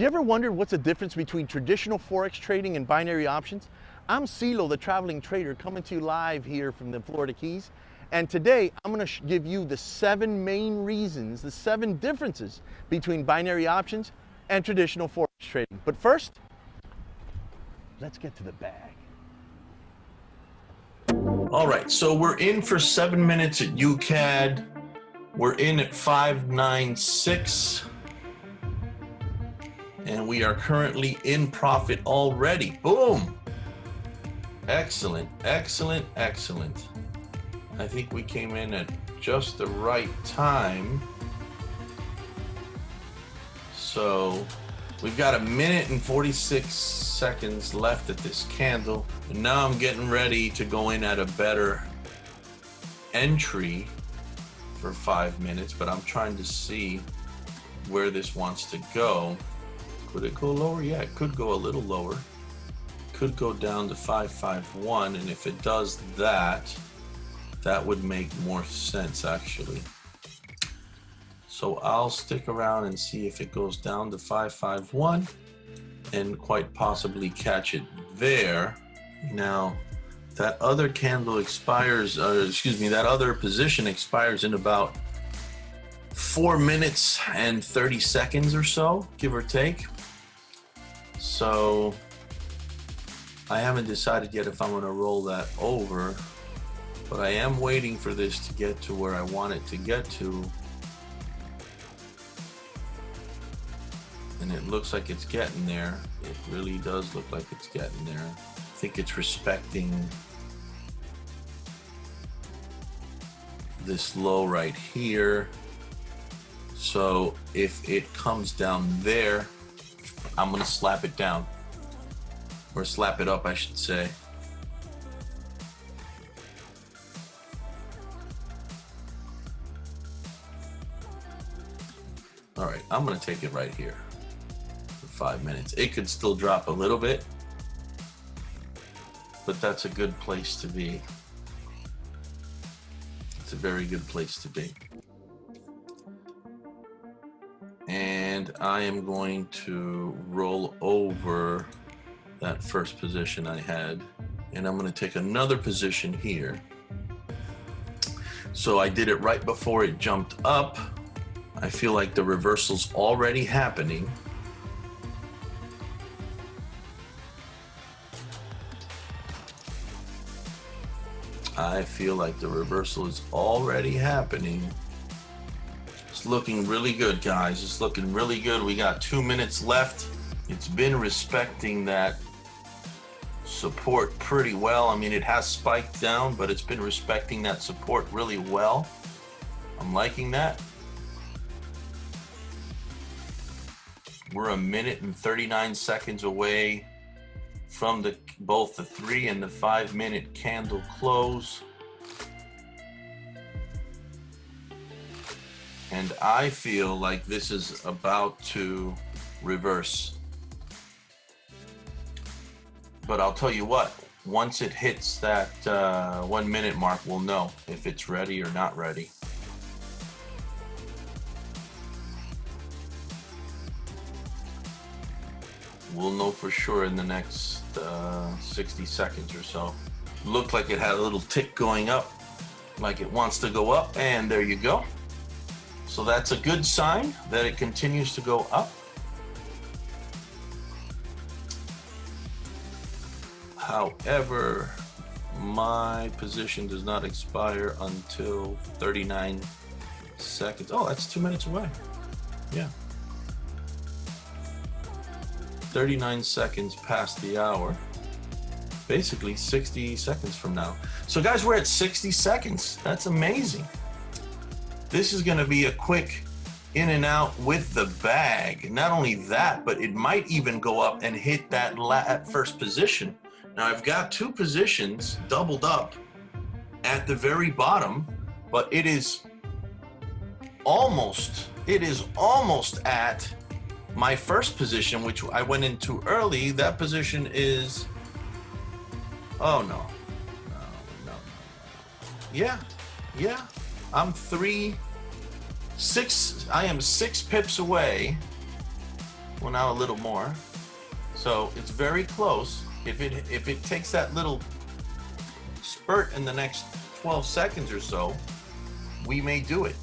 You ever wondered what's the difference between traditional Forex trading and binary options? I'm CeeLo, the traveling trader, coming to you live here from the Florida Keys. And today I'm going to give you the 7 main reasons, the 7 differences between binary options and traditional Forex trading. But first, let's get to the bag. All right, so we're in for 7 minutes at UCAD. We're in at 596. And we are currently in profit already. Boom! Excellent, excellent, excellent. I think we came in at just the right time. So we've got 1 minute and 46 seconds left at this candle. And now I'm getting ready to go in at a better entry for 5 minutes, but I'm trying to see where this wants to go. Could it go lower? Yeah, it could go a little lower. Could go down to 551, and if it does that, that would make more sense actually. So I'll stick around and see if it goes down to 551 and quite possibly catch it there. Now, that other candle expires, that other position expires in about 4 minutes and 30 seconds or so, give or take. So I haven't decided yet if I'm going to roll that over, but I am waiting for this to get to where I want it to get to. And it looks like it's getting there. It really does look like it's getting there. I think it's respecting this low right here. So if it comes down there, I'm gonna slap it down, or slap it up, I should say. All right, I'm gonna take it right here for 5 minutes. It could still drop a little bit, but that's a good place to be. It's a very good place to be. And I am going to roll over that first position I had, and I'm going to take another position here. So I did it right before it jumped up. I feel like the reversal's already happening. I feel like the reversal is already happening. It's looking really good, guys. It's looking really good. We got 2 minutes left. It's been respecting that support pretty well. I mean, it has spiked down, but it's been respecting that support really well. I'm liking that. We're 1 minute and 39 seconds away from both the 3 and the 5 minute candle close. And I feel like this is about to reverse. But I'll tell you what, once it hits that 1 minute mark, we'll know if it's ready or not ready. We'll know for sure in the next 60 seconds or so. Looked like it had a little tick going up, like it wants to go up, and there you go. So that's a good sign that it continues to go up. However, my position does not expire until 39 seconds. Oh, that's 2 minutes away. Yeah. 39 seconds past the hour. Basically 60 seconds from now. So guys, we're at 60 seconds. That's amazing. This is going to be a quick in and out with the bag. Not only that, but it might even go up and hit that first position. Now I've got 2 positions doubled up at the very bottom, but it is almost at my first position, which I went into early. That position is, oh no. Yeah. I'm 6 pips away Well, now a little more. So it's very close. If it takes that little spurt in the next 12 seconds or so, we may do it.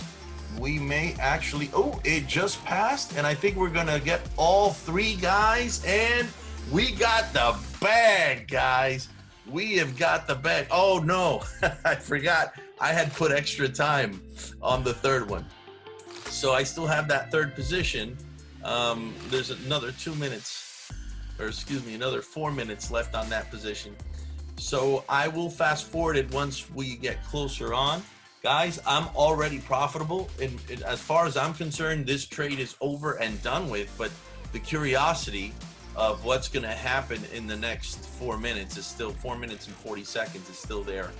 We may actually, oh, it just passed, and I think we're gonna get all three guys, and we got the bag, guys. We have got the bag. Oh no, I forgot. I had put extra time on the third one. So I still have that third position. There's another 2 minutes, or excuse me, another 4 minutes left on that position. So I will fast forward it once we get closer on. Guys, I'm already profitable. And as far as I'm concerned, this trade is over and done with, but the curiosity of what's gonna happen in the next 4 minutes is still 4 minutes and 40 seconds is still there.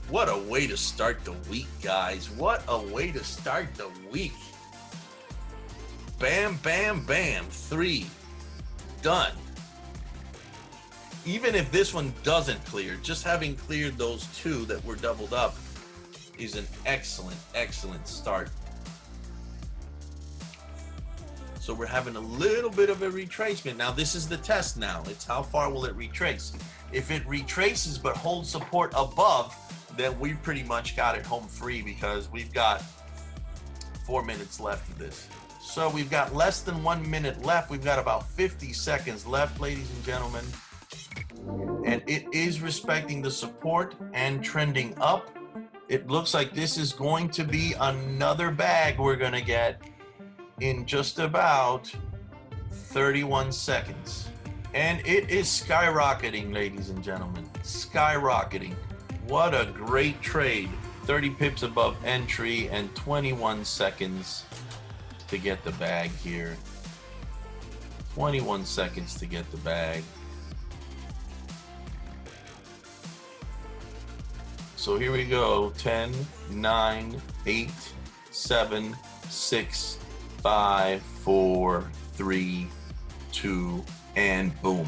What a way to start the week, guys. What a way to start the week. Bam, bam, bam. 3. Done. Even if this one doesn't clear, just having cleared those 2 that were doubled up is an excellent, excellent start. So we're having a little bit of a retracement. Now this is the test now. It's how far will it retrace? If it retraces but holds support above, then we pretty much got it home free because we've got 4 minutes left of this. So we've got less than 1 minute left. We've got about 50 seconds left, ladies and gentlemen. And it is respecting the support and trending up. It looks like this is going to be another bag we're gonna get in just about 31 seconds. And it is skyrocketing, ladies and gentlemen, skyrocketing. What a great trade. 30 pips above entry and 21 seconds to get the bag here. 21 seconds to get the bag. So here we go. 10, 9, 8, 7, 6, 5, 4, 3, 2, and boom.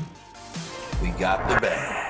We got the bag.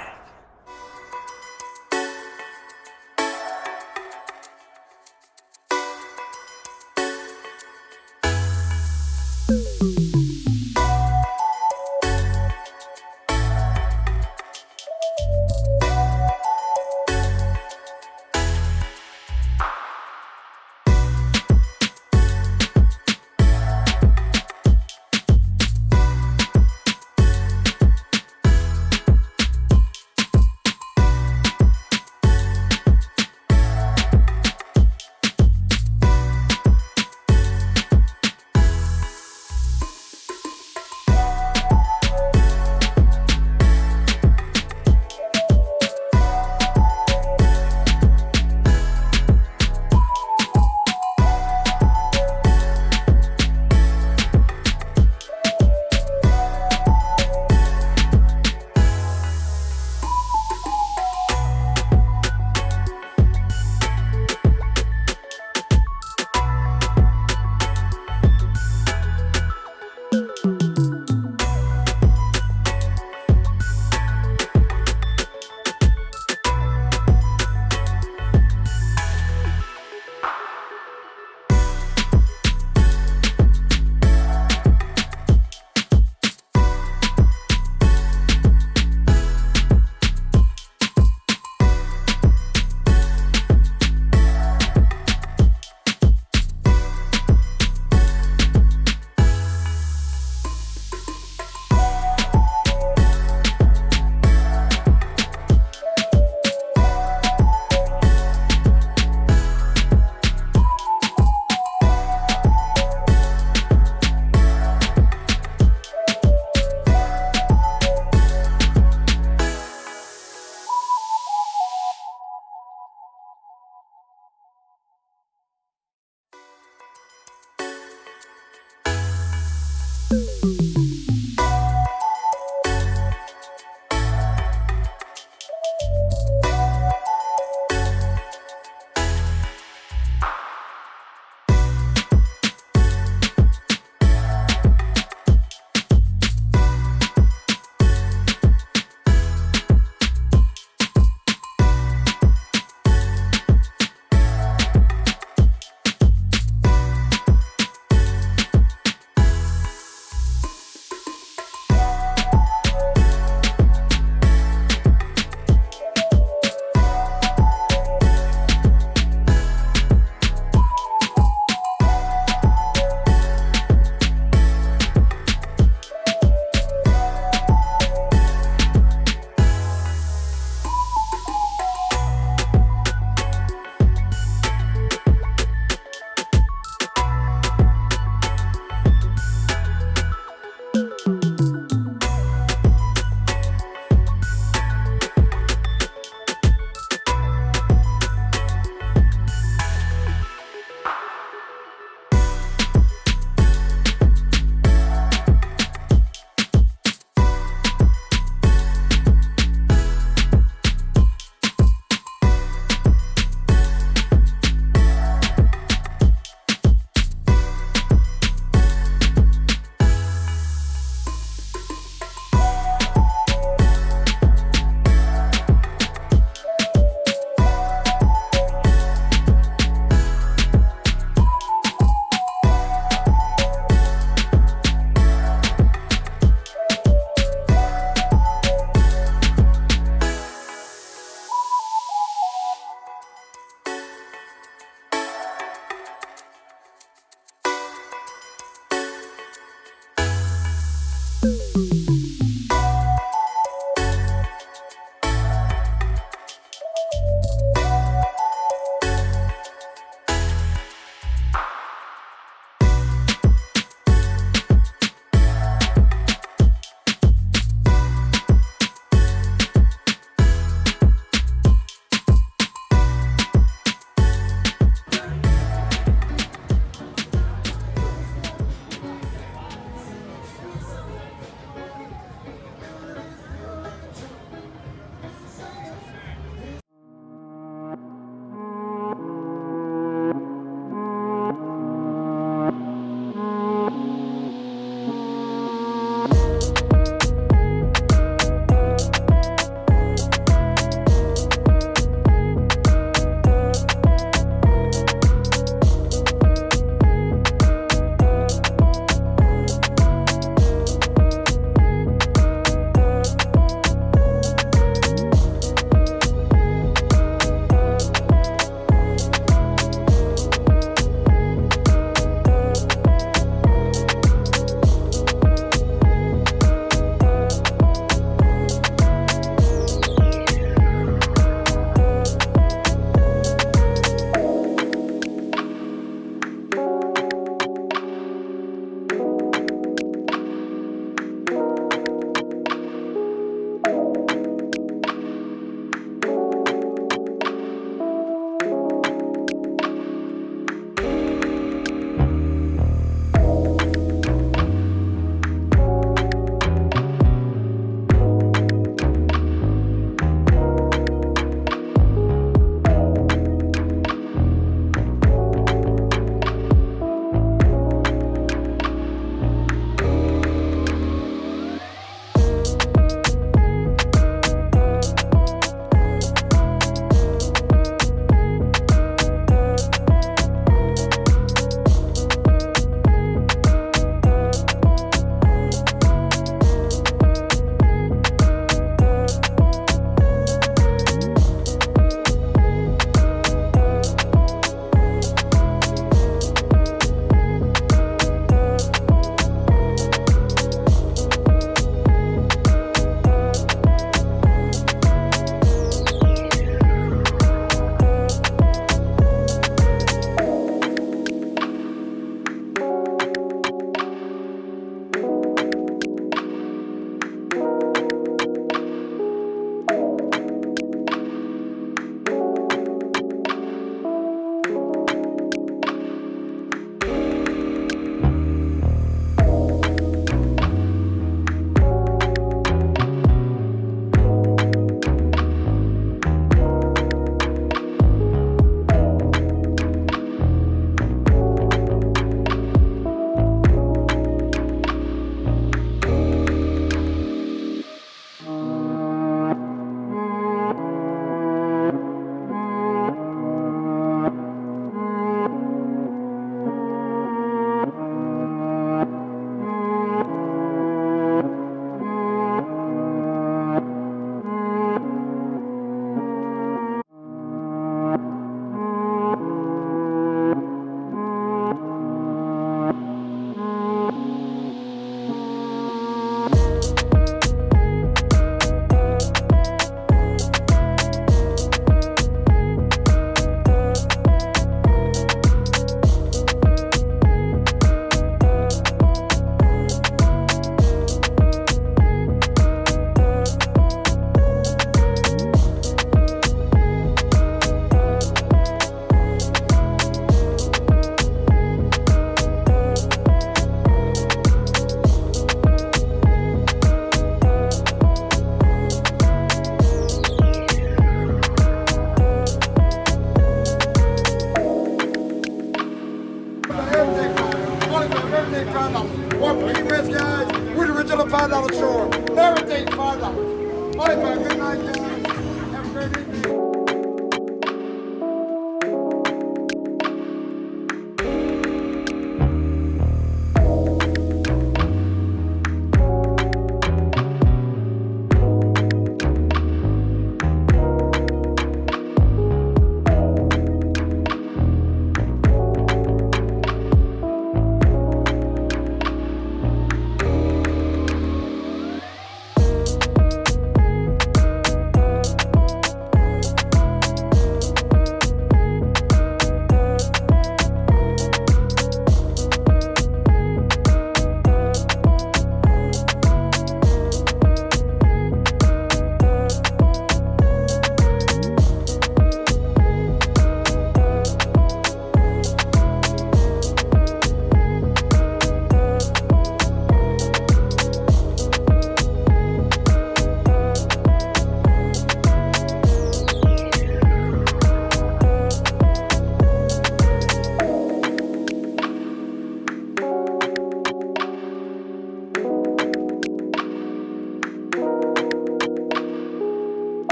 store. Everything $5. All right, man. Good night, guys. Have a great evening.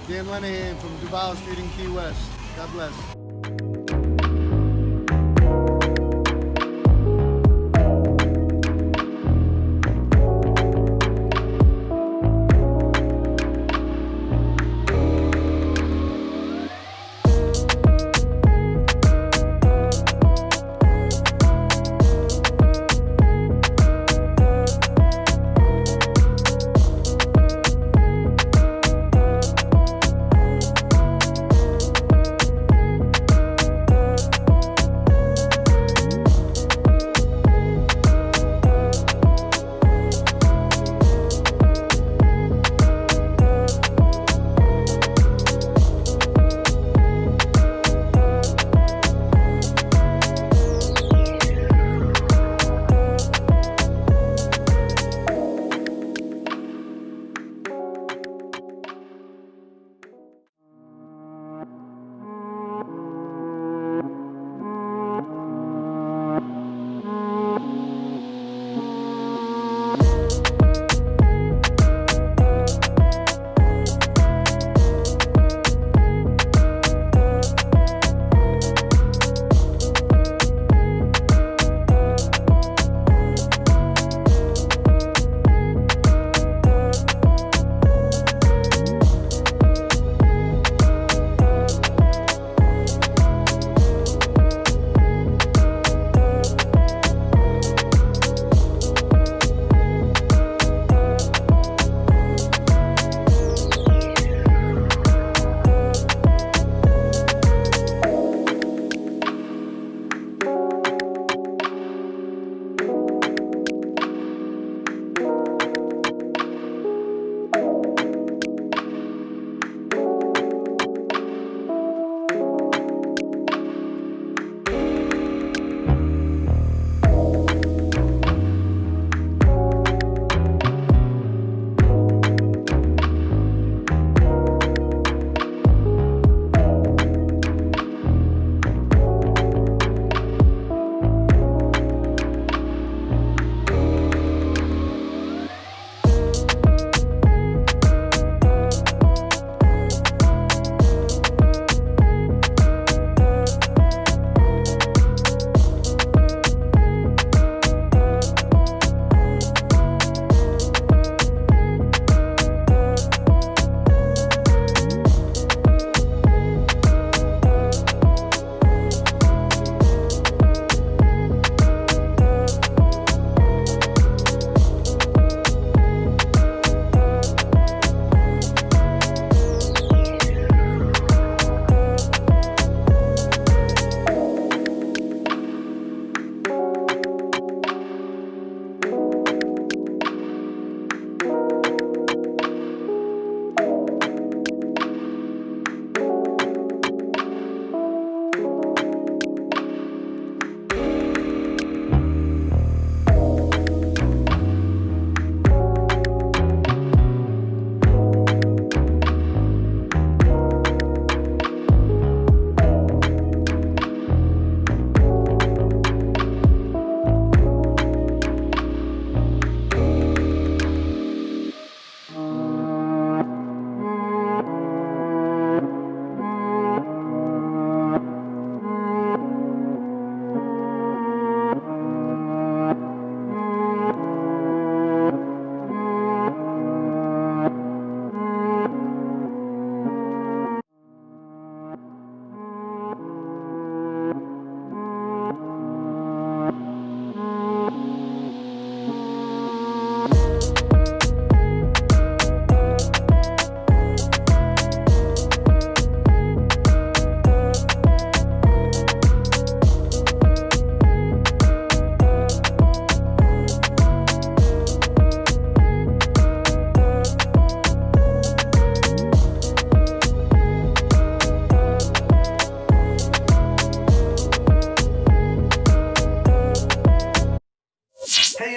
Dan Lenahan from Duval Street in Key West. God bless.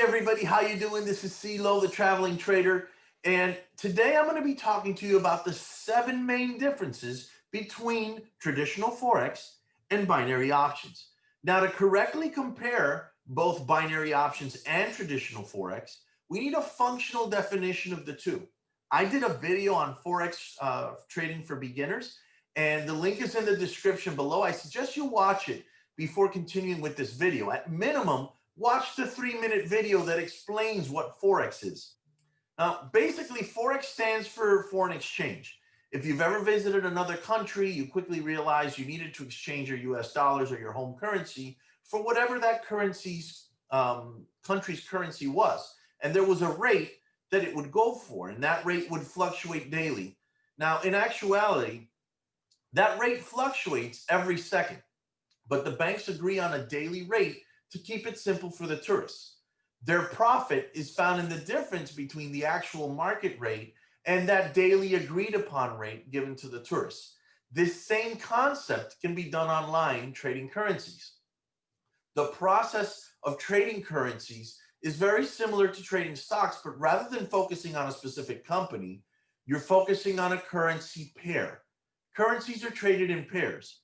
everybody, how you doing? This is CeeLo, the traveling trader, and today I'm going to be talking to you about the 7 main differences between traditional Forex and binary options. Now, to correctly compare both binary options and traditional Forex, we need a functional definition of the two. I did a video on Forex trading for beginners, and the link is in the description below. I suggest you watch it before continuing with this video. At minimum, watch the 3-minute video that explains what Forex is. Now, basically, Forex stands for foreign exchange. If you've ever visited another country, you quickly realize you needed to exchange your US dollars or your home currency for whatever that country's currency was. And there was a rate that it would go for, and that rate would fluctuate daily. Now, in actuality, that rate fluctuates every second, but the banks agree on a daily rate to keep it simple for the tourists. Their profit is found in the difference between the actual market rate and that daily agreed upon rate given to the tourists. This same concept can be done online trading currencies. The process of trading currencies is very similar to trading stocks, but rather than focusing on a specific company, you're focusing on a currency pair. Currencies are traded in pairs.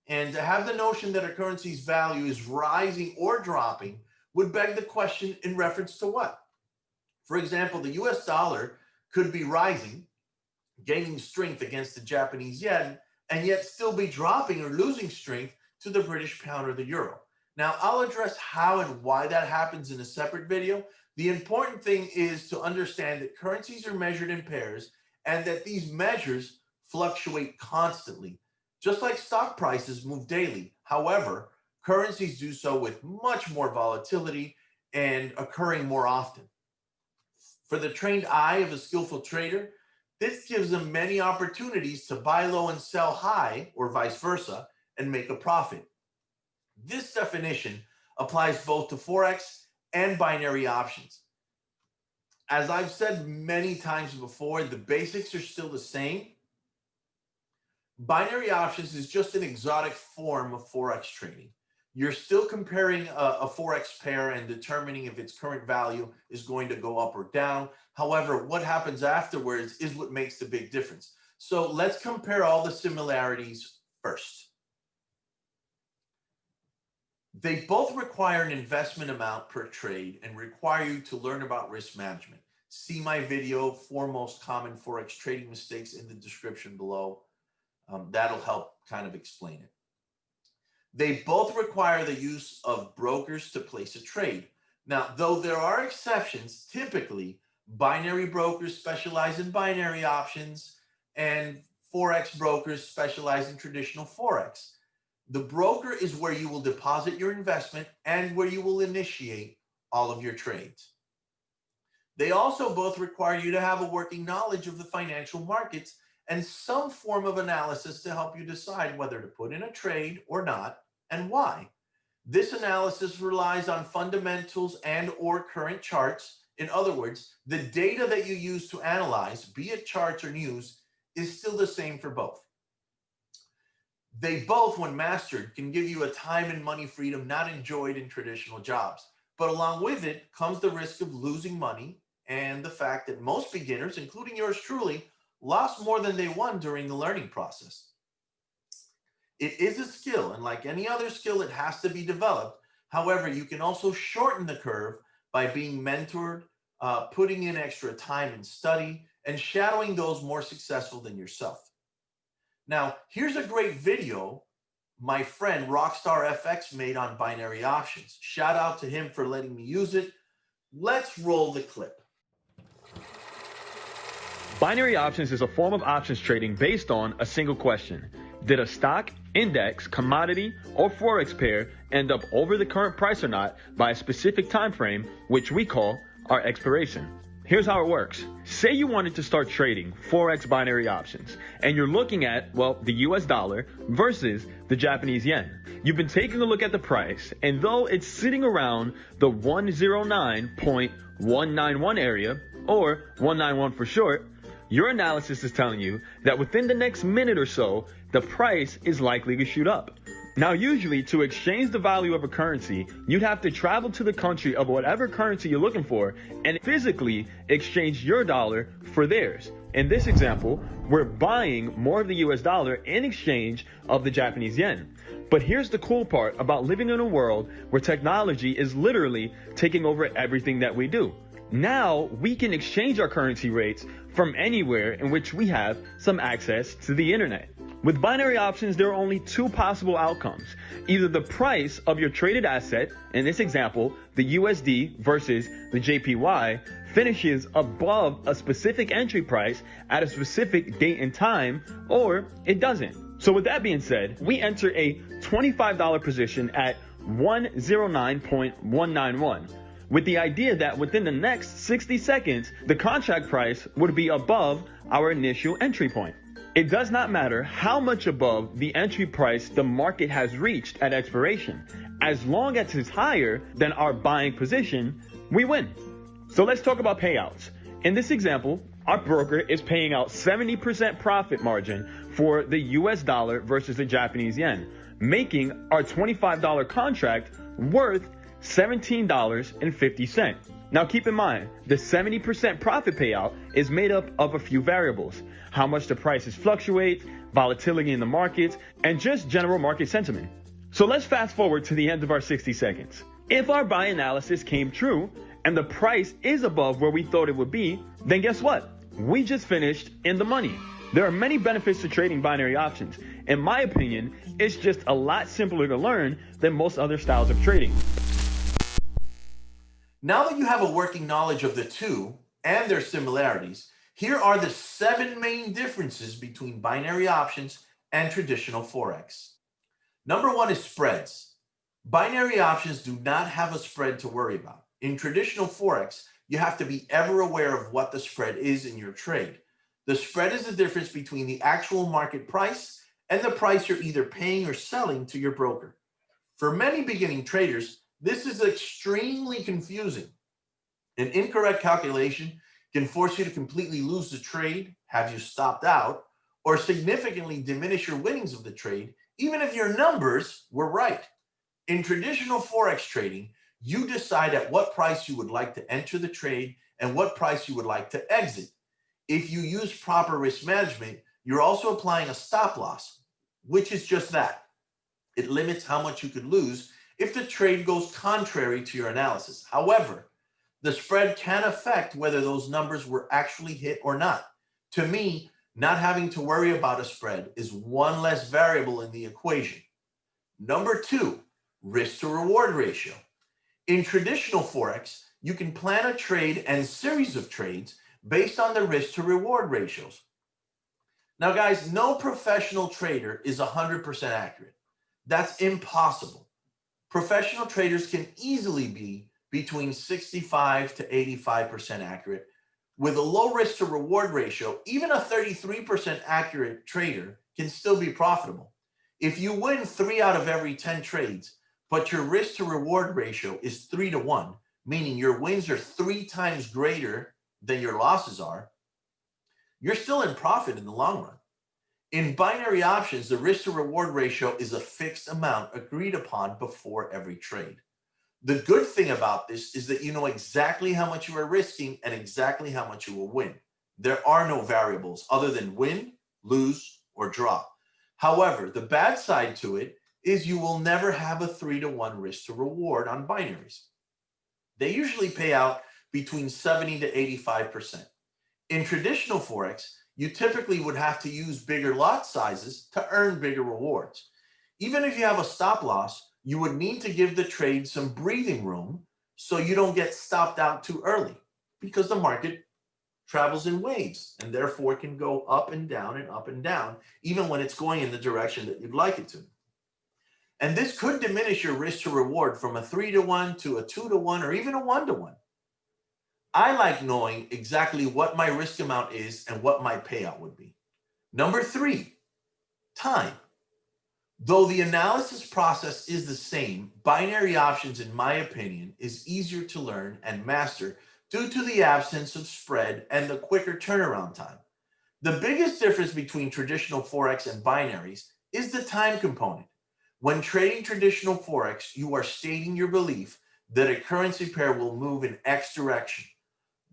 And to have the notion that a currency's value is rising or dropping would beg the question in reference to what? For example, the US dollar could be rising, gaining strength against the Japanese yen, and yet still be dropping or losing strength to the British pound or the euro. Now, I'll address how and why that happens in a separate video. The important thing is to understand that currencies are measured in pairs and that these measures fluctuate constantly. Just like stock prices move daily. However, currencies do so with much more volatility and occurring more often. For the trained eye of a skillful trader, this gives them many opportunities to buy low and sell high, or vice versa, and make a profit. This definition applies both to Forex and binary options. As I've said many times before, the basics are still the same. Binary options is just an exotic form of Forex trading. You're still comparing a Forex pair and determining if its current value is going to go up or down. However, what happens afterwards is what makes the big difference. So let's compare all the similarities first. They both require an investment amount per trade and require you to learn about risk management. See my video, 4 most common Forex trading mistakes, in the description below. That'll help kind of explain it. They both require the use of brokers to place a trade. Now, though there are exceptions, typically binary brokers specialize in binary options and Forex brokers specialize in traditional Forex. The broker is where you will deposit your investment and where you will initiate all of your trades. They also both require you to have a working knowledge of the financial markets and some form of analysis to help you decide whether to put in a trade or not and why. This analysis relies on fundamentals and or current charts. In other words, the data that you use to analyze, be it charts or news, is still the same for both. They both, when mastered, can give you a time and money freedom not enjoyed in traditional jobs. But along with it comes the risk of losing money and the fact that most beginners, including yours truly, lost more than they won during the learning process. It is a skill, and like any other skill, it has to be developed. However, you can also shorten the curve by being mentored, putting in extra time and study, and shadowing those more successful than yourself. Now, here's a great video my friend Rockstar FX made on binary options. Shout out to him for letting me use it. Let's roll the clip. Binary options is a form of options trading based on a single question. Did a stock, index, commodity, or Forex pair end up over the current price or not by a specific time frame, which we call our expiration? Here's how it works. Say you wanted to start trading Forex binary options, and you're looking at, well, the US dollar versus the Japanese yen. You've been taking a look at the price, and though it's sitting around the 109.191 area, or 191 for short, your analysis is telling you that within the next minute or so, the price is likely to shoot up. Now, usually to exchange the value of a currency, you'd have to travel to the country of whatever currency you're looking for and physically exchange your dollar for theirs. In this example, we're buying more of the US dollar in exchange of the Japanese yen. But here's the cool part about living in a world where technology is literally taking over everything that we do. Now we can exchange our currency rates from anywhere in which we have some access to the internet. With binary options, there are only two possible outcomes. Either the price of your traded asset, in this example, the USD versus the JPY, finishes above a specific entry price at a specific date and time, or it doesn't. So with that being said, we enter a $25 position at 109.191. with the idea that within the next 60 seconds, the contract price would be above our initial entry point. It does not matter how much above the entry price the market has reached at expiration. As long as it's higher than our buying position, we win. So let's talk about payouts. In this example, our broker is paying out 70% profit margin for the US dollar versus the Japanese yen, making our $25 contract worth $17.50. Now keep in mind, the 70% profit payout is made up of a few variables: how much the prices fluctuate, volatility in the markets, and just general market sentiment. So let's fast forward to the end of our 60 seconds. If our buy analysis came true and the price is above where we thought it would be, then guess what? We just finished in the money. There are many benefits to trading binary options. In my opinion, it's just a lot simpler to learn than most other styles of trading. Now that you have a working knowledge of the two and their similarities, here are the 7 main differences between binary options and traditional Forex. Number 1 is spreads. Binary options do not have a spread to worry about. In traditional Forex, you have to be ever aware of what the spread is in your trade. The spread is the difference between the actual market price and the price you're either paying or selling to your broker. For many beginning traders, this is extremely confusing. An incorrect calculation can force you to completely lose the trade, have you stopped out, or significantly diminish your winnings of the trade, even if your numbers were right. In traditional Forex trading, you decide at what price you would like to enter the trade and what price you would like to exit. If you use proper risk management, you're also applying a stop loss, which is just that. It limits how much you could lose if the trade goes contrary to your analysis. However, the spread can affect whether those numbers were actually hit or not. To me, not having to worry about a spread is one less variable in the equation. Number 2, risk to reward ratio. In traditional Forex, you can plan a trade and series of trades based on the risk to reward ratios. Now guys, no professional trader is 100% accurate. That's impossible. Professional traders can easily be between 65 to 85% accurate. With a low risk to reward ratio, even a 33% accurate trader can still be profitable. If you win 3 out of every 10 trades, but your risk to reward ratio is 3 to 1, meaning your wins are 3 times greater than your losses are, you're still in profit in the long run. In binary options, the risk to reward ratio is a fixed amount agreed upon before every trade. The good thing about this is that you know exactly how much you are risking and exactly how much you will win. There are no variables other than win, lose, or draw. However, the bad side to it is you will never have a 3 to 1 risk to reward on binaries. They usually pay out between 70 to 85%. In traditional Forex, you typically would have to use bigger lot sizes to earn bigger rewards. Even if you have a stop loss, you would need to give the trade some breathing room so you don't get stopped out too early, because the market travels in waves and therefore can go up and down, even when it's going in the direction that you'd like it to. And this could diminish your risk to reward from a 3 to 1 to a 2 to 1 or even a 1 to 1. I like knowing exactly what my risk amount is and what my payout would be. Number 3, time. Though the analysis process is the same, binary options, in my opinion, is easier to learn and master due to the absence of spread and the quicker turnaround time. The biggest difference between traditional Forex and binaries is the time component. When trading traditional Forex, you are stating your belief that a currency pair will move in X direction.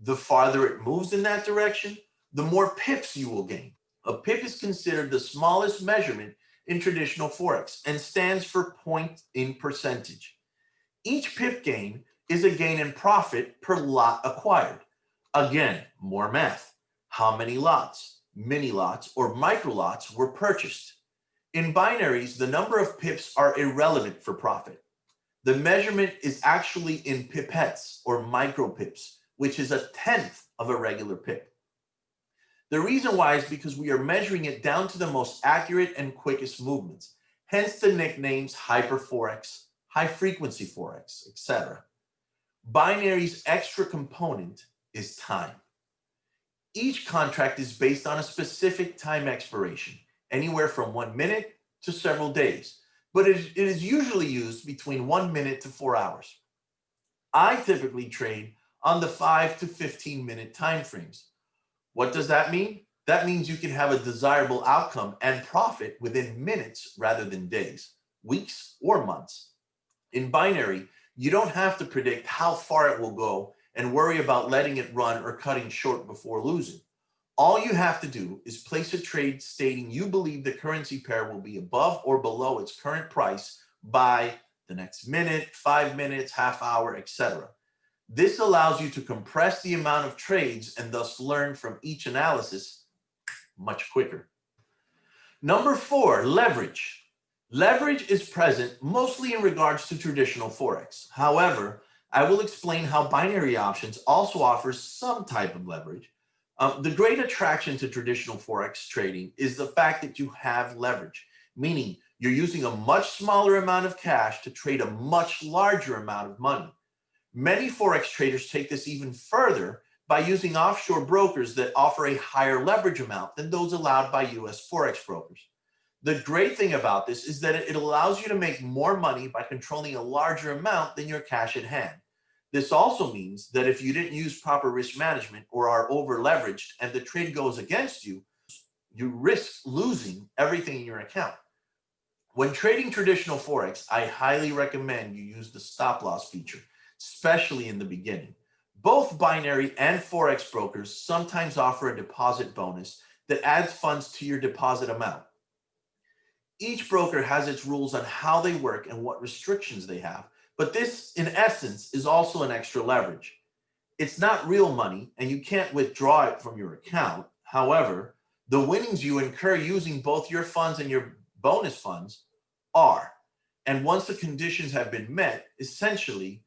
The farther it moves in that direction, the more pips you will gain. A pip is considered the smallest measurement in traditional Forex and stands for point in percentage. Each pip gain is a gain in profit per lot acquired. Again, more math. How many lots, mini lots, or micro lots were purchased? In binaries, the number of pips are irrelevant for profit. The measurement is actually in pipettes or micro pips, which is a tenth of a regular pip. The reason why is because we are measuring it down to the most accurate and quickest movements, hence the nicknames hyperforex, high frequency Forex, etc. Binary's extra component is time. Each contract is based on a specific time expiration, anywhere from 1 minute to several days, but it is usually used between 1 minute to 4 hours. I typically trade on the 5 to 15 minute time frames. What does that mean? That means you can have a desirable outcome and profit within minutes rather than days, weeks, or months. In binary, you don't have to predict how far it will go and worry about letting it run or cutting short before losing. All you have to do is place a trade stating you believe the currency pair will be above or below its current price by the next minute, 5 minutes, half hour, etc. This allows you to compress the amount of trades and thus learn from each analysis much quicker. Number 4, leverage. Leverage is present mostly in regards to traditional Forex. However, I will explain how binary options also offers some type of leverage. The great attraction to traditional Forex trading is the fact that you have leverage, meaning you're using a much smaller amount of cash to trade a much larger amount of money. Many Forex traders take this even further by using offshore brokers that offer a higher leverage amount than those allowed by US Forex brokers. The great thing about this is that it allows you to make more money by controlling a larger amount than your cash at hand. This also means that if you didn't use proper risk management or are over leveraged and the trade goes against you, you risk losing everything in your account. When trading traditional Forex, I highly recommend you use the stop loss feature, especially in the beginning. Both binary and Forex brokers sometimes offer a deposit bonus that adds funds to your deposit amount. Each broker has its rules on how they work and what restrictions they have, but this, in essence, is also an extra leverage. It's not real money, and you can't withdraw it from your account. However, the winnings you incur using both your funds and your bonus funds are. And once the conditions have been met, essentially,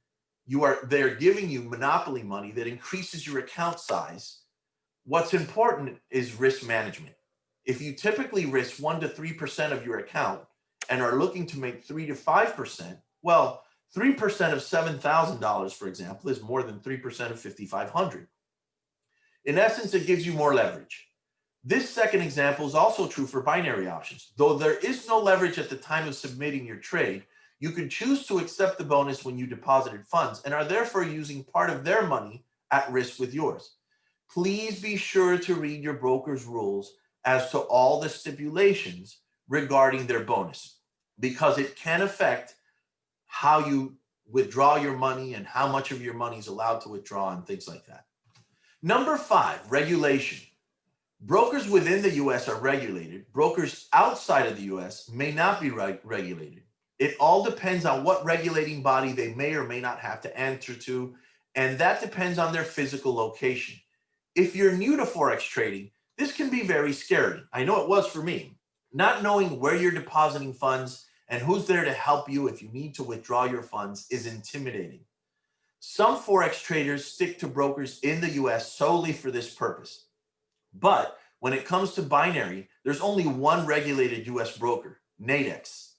they're giving you monopoly money that increases your account size. What's important is risk management. If you typically risk 1 to 3% of your account and are looking to make 3 to 5%, well, 3% of $7,000, for example, is more than 3% of $5,500. In essence, it gives you more leverage. This second example is also true for binary options. Though there is no leverage at the time of submitting your trade, you can choose to accept the bonus when you deposited funds and are therefore using part of their money at risk with yours. Please be sure to read your broker's rules as to all the stipulations regarding their bonus, because it can affect how you withdraw your money and how much of your money is allowed to withdraw and things like that. Number 5, regulation. Brokers within the US are regulated. Brokers outside of the US may not be regulated. It all depends on what regulating body they may or may not have to answer to, and that depends on their physical location. If you're new to Forex trading, this can be very scary. I know it was for me. Not knowing where you're depositing funds and who's there to help you if you need to withdraw your funds is intimidating. Some Forex traders stick to brokers in the US solely for this purpose. But when it comes to binary, there's only one regulated US broker, Nadex.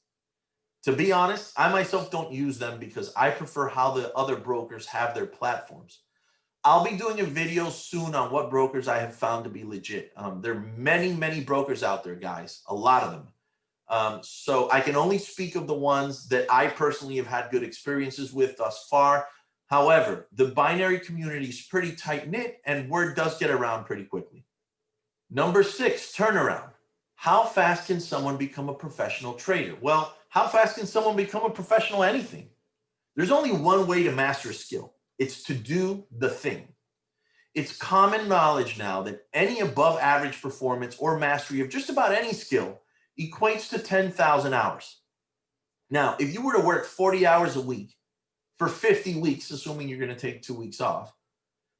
To be honest, I myself don't use them because I prefer how the other brokers have their platforms. I'll be doing a video soon on what brokers I have found to be legit. There are many brokers out there, guys, a lot of them. So I can only speak of the ones that I personally have had good experiences with thus far. However, the binary community is pretty tight-knit and word does get around pretty quickly. Number 6, turnaround. How fast can someone become a professional trader? Well, How fast can someone become a professional at anything? There's only one way to master a skill. It's to do the thing. It's common knowledge now that any above average performance or mastery of just about any skill equates to 10,000 hours. Now, if you were to work 40 hours a week for 50 weeks, assuming you're going to take 2 weeks off,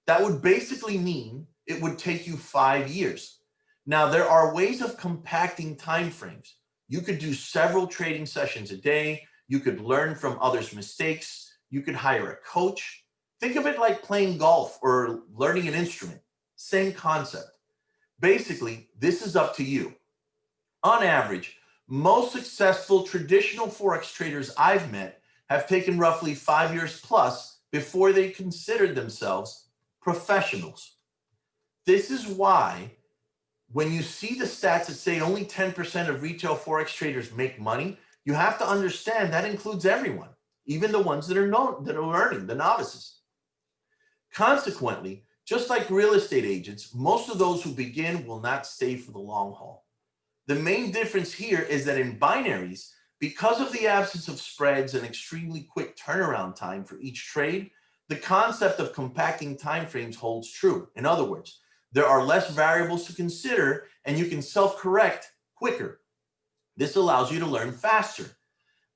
that would basically mean it would take you 5 years. Now, there are ways of compacting time frames. You could do several trading sessions a day. You could learn from others' mistakes. You could hire a coach. Think of it like playing golf or learning an instrument. Same concept. Basically, this is up to you. On average, most successful traditional Forex traders I've met have taken roughly 5 years plus before they considered themselves professionals. This is why when you see the stats that say only 10% of retail Forex traders make money, you have to understand that includes everyone, even the ones that are learning, the novices. Consequently, just like real estate agents, most of those who begin will not stay for the long haul. The main difference here is that in binaries, because of the absence of spreads and extremely quick turnaround time for each trade, the concept of compacting timeframes holds true. In other words, there are less variables to consider and you can self-correct quicker. This allows you to learn faster.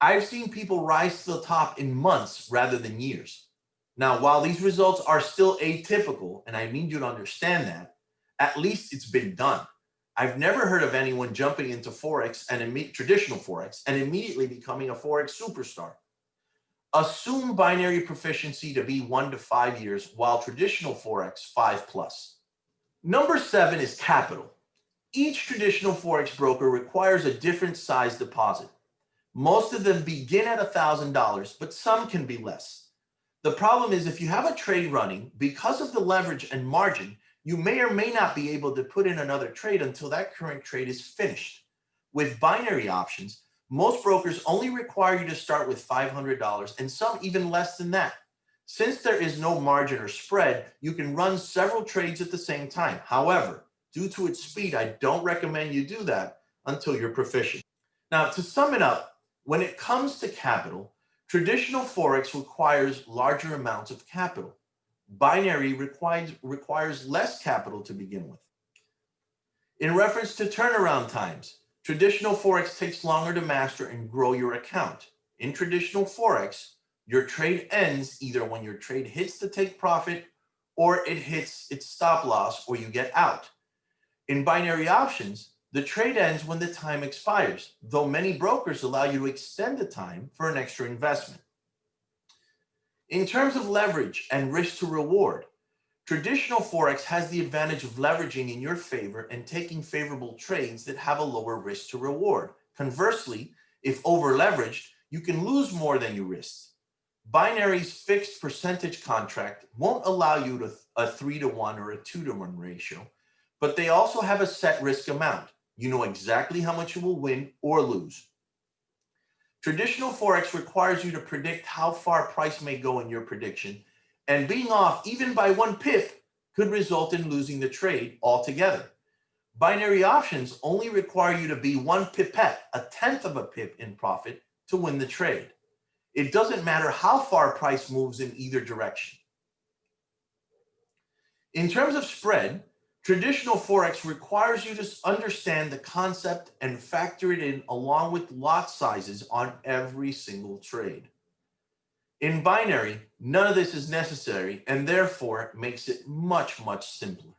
I've seen people rise to the top in months rather than years. Now, while these results are still atypical, and I need you to understand that, at least it's been done. I've never heard of anyone jumping into Forex and traditional Forex and immediately becoming a Forex superstar. Assume binary proficiency to be 1 to 5 years, while traditional Forex 5+. Number 7 is capital. Each traditional Forex broker requires a different size deposit. Most of them begin at $1,000, but some can be less. The problem is if you have a trade running, because of the leverage and margin, you may or may not be able to put in another trade until that current trade is finished. With binary options, most brokers only require you to start with $500 and some even less than that. Since there is no margin or spread, you can run several trades at the same time. However, due to its speed, I don't recommend you do that until you're proficient. Now, to sum it up, when it comes to capital, traditional Forex requires larger amounts of capital. Binary requires less capital to begin with. In reference to turnaround times, traditional Forex takes longer to master and grow your account. In traditional Forex, your trade ends either when your trade hits the take profit or it hits its stop loss or you get out. In binary options, the trade ends when the time expires, though many brokers allow you to extend the time for an extra investment. In terms of leverage and risk to reward, traditional Forex has the advantage of leveraging in your favor and taking favorable trades that have a lower risk to reward. Conversely, if over-leveraged, you can lose more than you risked. Binary's fixed percentage contract won't allow you to a 3-to-1 or a 2-to-1 ratio, but they also have a set risk amount. You know exactly how much you will win or lose. Traditional Forex requires you to predict how far price may go in your prediction, and being off even by 1 pip could result in losing the trade altogether. Binary options only require you to be 1 pipette, a tenth of a pip in profit, to win the trade. It doesn't matter how far price moves in either direction. In terms of spread, traditional Forex requires you to understand the concept and factor it in along with lot sizes on every single trade. In binary, none of this is necessary and therefore makes it much, much simpler.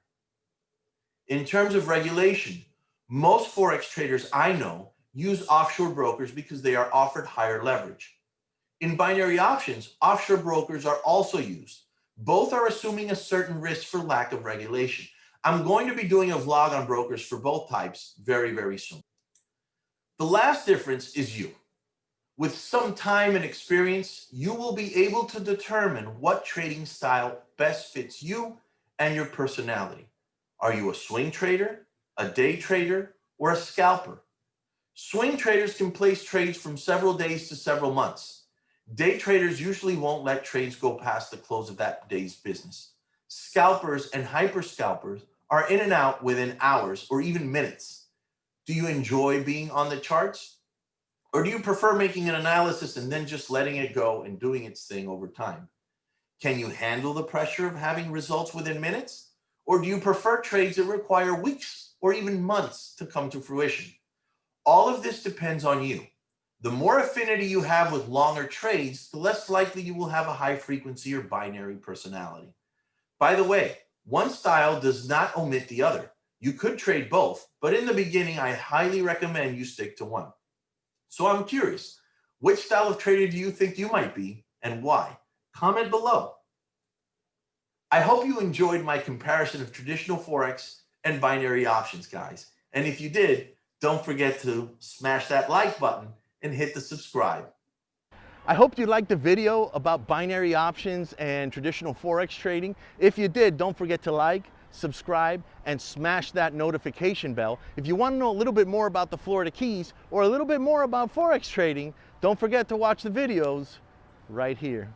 In terms of regulation, most Forex traders I know use offshore brokers because they are offered higher leverage. In binary options, offshore brokers are also used. Both are assuming a certain risk for lack of regulation. I'm going to be doing a vlog on brokers for both types very, very soon. The last difference is you. With some time and experience, you will be able to determine what trading style best fits you and your personality. Are you a swing trader, a day trader, or a scalper? Swing traders can place trades from several days to several months. Day traders usually won't let trades go past the close of that day's business. Scalpers and hyper scalpers are in and out within hours or even minutes. Do you enjoy being on the charts? Or do you prefer making an analysis and then just letting it go and doing its thing over time? Can you handle the pressure of having results within minutes? Or do you prefer trades that require weeks or even months to come to fruition? All of this depends on you. The more affinity you have with longer trades, the less likely you will have a high frequency or binary personality. By the way, one style does not omit the other. You could trade both, but in the beginning, I highly recommend you stick to one. So I'm curious, which style of trader do you think you might be and why? Comment below. I hope you enjoyed my comparison of traditional Forex and binary options, guys. And if you did, don't forget to smash that like button and hit the subscribe. I hope you liked the video about binary options and traditional Forex trading. If you did, don't forget to like, subscribe, and smash that notification bell. If you want to know a little bit more about the Florida Keys or a little bit more about Forex trading, don't forget to watch the videos right here.